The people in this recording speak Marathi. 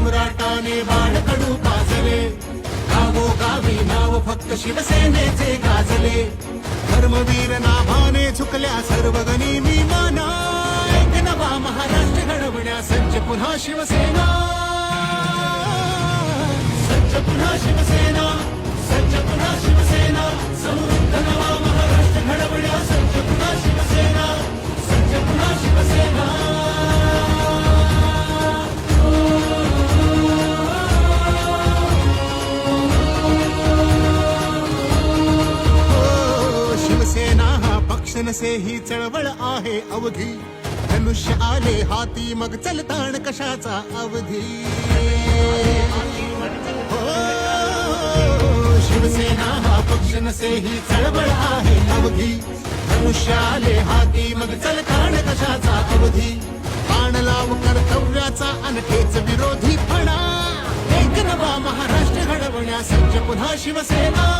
सम्राटाने बाण कडू पाजले, गावोगावी नाव फक्त शिवसेनेचे गाजले. धर्मवीर नाभाने झुकल्या सर्व गनिमी माना, एक नवा महाराष्ट्र घडवण्या सज्ज पुन्हा शिवसेना. सज्ज पुन्हा शिवसेना, सज्ज पुन्हा शिवसेना. समृद्ध नवा महाराष्ट्र घडवण्या सज्ज पुन्हा शिवसेना, सज्ज पुन्हा शिवसेना. शिवसेना हा पक्ष नसे ही चळवळ आहे अवघी, धनुष्य आले हाती मग चलताण कशाचा अवधी. शिवसेना हा पक्ष नसे ही चळवळ आहे अवघी, धनुष्य आले हाती मग चलताण कशाचा अवधी. बाण लाव कर्तव्याचा अनखेच विरोधी फणा, एक नवा महाराष्ट्र घडवण्या सज्ज पुन्हा शिवसेना.